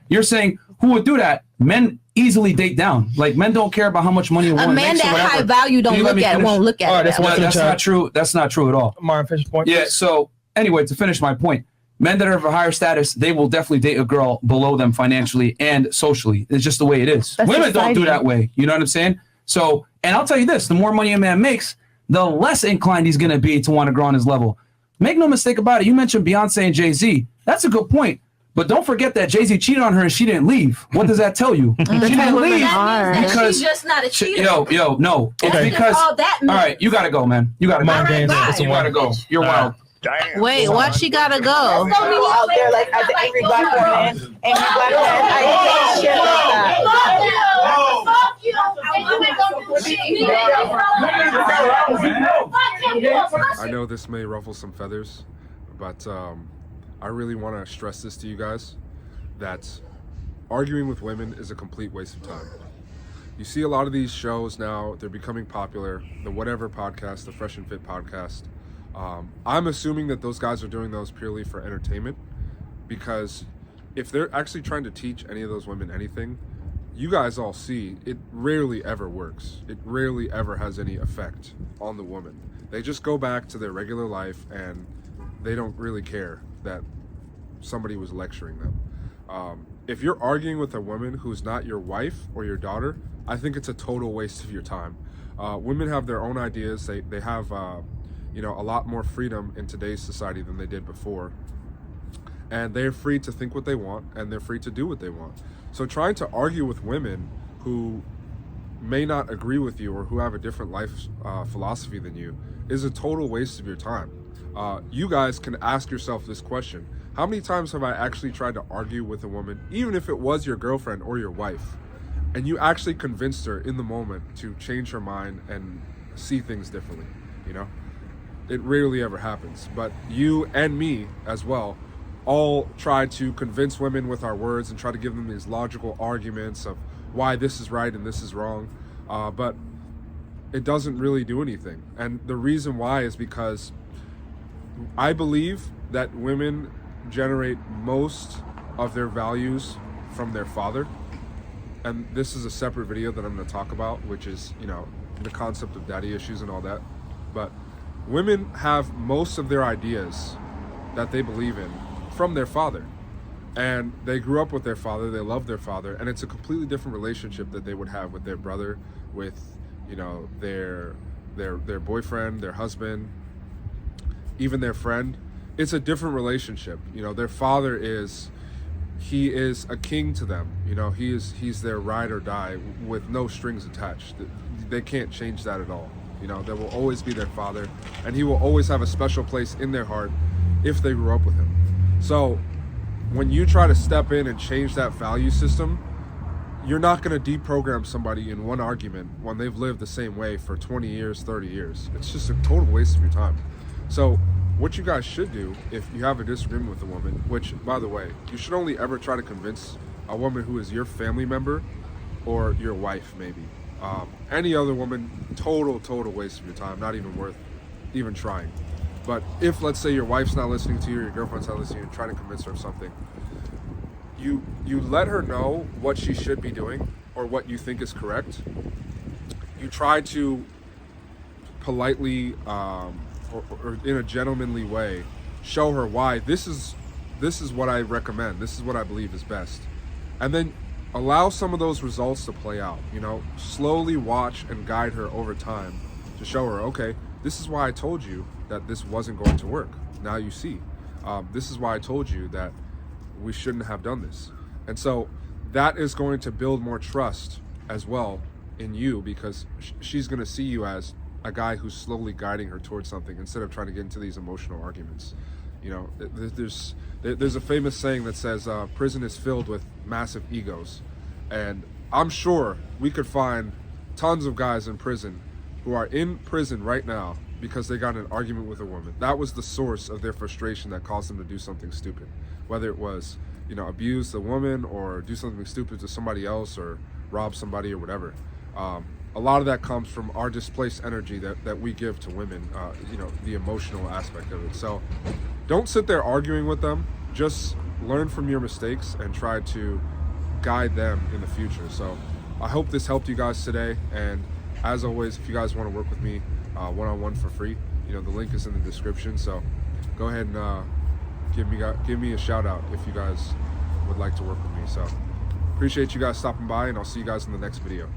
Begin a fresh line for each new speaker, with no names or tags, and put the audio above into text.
You're saying who would do that? Men easily date down. Like men don't care about how much money a woman
man
makes or
that
whatever.
high value don't look at it, won't look at it.
That's not true. That's not true at all.
Martin, finish point.
Yeah. So anyway, to finish my point, men that are of a higher status, they will definitely date a girl below them financially and socially. It's just the way it is.
That's
Women don't do
society.
that way. You know what I'm saying? So, and I'll tell you this: the more money a man makes, the less inclined he's going to be to want to grow on his level. Make no mistake about it. You mentioned Beyonce and Jay-Z. That's a good point. But don't forget that Jay-Z cheated on her and she didn't leave. What does that tell you? She didn't leave because
she's just not a cheater.
no. It's
That's
because
all that
all right, you gotta go, man. You gotta go. You gotta go. You're wild.
Damn.
Wait, what? She gotta go.
Out there like as the angry black woman, angry black man. I hate shit like that.
I know this may ruffle some feathers, but I really want to stress this to you guys, that arguing with women is a complete waste of time. You see a lot of these shows now, they're becoming popular, the Whatever podcast, the Fresh and Fit podcast. I'm assuming that those guys are doing those purely for entertainment, because if they're actually trying to teach any of those women anything, you guys all see it rarely ever works. It rarely ever has any effect on the woman. They just go back to their regular life and they don't really care that somebody was lecturing them. If you're arguing with a woman who's not your wife or your daughter, I think it's a total waste of your time. Women have their own ideas. They have a lot more freedom in today's society than they did before. And they're free to think what they want and they're free to do what they want. So trying to argue with women who may not agree with you or who have a different life philosophy than you is a total waste of your time. You guys can ask yourself this question: how many times have I actually tried to argue with a woman, even if it was your girlfriend or your wife, and you actually convinced her in the moment to change her mind and see things differently? You know, it rarely ever happens. But you and me as well all try to convince women with our words and try to give them these logical arguments of why this is right and this is wrong, but it doesn't really do anything. And the reason why is because I believe that women generate most of their values from their father. And this is a separate video that I'm going to talk about, which is, the concept of daddy issues and all that. But women have most of their ideas that they believe in from their father. And they grew up with their father, they love their father, and it's a completely different relationship that they would have with their brother, with, their boyfriend, their husband, even their friend. It's a different relationship. Their father is a king to them. He's their ride or die with no strings attached. They can't change that at all. There will always be their father, and he will always have a special place in their heart if they grew up with him. So when you try to step in and change that value system, you're not going to deprogram somebody in one argument when they've lived the same way for 20 years, 30 years. It's just a total waste of your time. So what you guys should do if you have a disagreement with a woman, which, by the way, you should only ever try to convince a woman who is your family member or your wife, maybe. Any other woman, total waste of your time, not even worth even trying. But if, let's say, your wife's not listening to you, or your girlfriend's not listening to you, trying to convince her of something, you let her know what she should be doing or what you think is correct. You try to politely or in a gentlemanly way show her why this is what I recommend, this is what I believe is best, and then allow some of those results to play out. Slowly watch and guide her over time to show her, okay, this is why I told you that this wasn't going to work. Now you see. This is why I told you that we shouldn't have done this. And so that is going to build more trust as well in you, because she's going to see you as a guy who's slowly guiding her towards something instead of trying to get into these emotional arguments. There's a famous saying that says prison is filled with massive egos. And I'm sure we could find tons of guys in prison who are in prison right now because they got in an argument with a woman. That was the source of their frustration that caused them to do something stupid. Whether it was, abuse the woman or do something stupid to somebody else or rob somebody or whatever. A lot of that comes from our displaced energy that we give to women, the emotional aspect of it. So don't sit there arguing with them. Just learn from your mistakes and try to guide them in the future. So I hope this helped you guys today. And as always, if you guys want to work with me one-on-one for free, you know, the link is in the description. So go ahead and give me a shout out if you guys would like to work with me. So appreciate you guys stopping by, and I'll see you guys in the next video.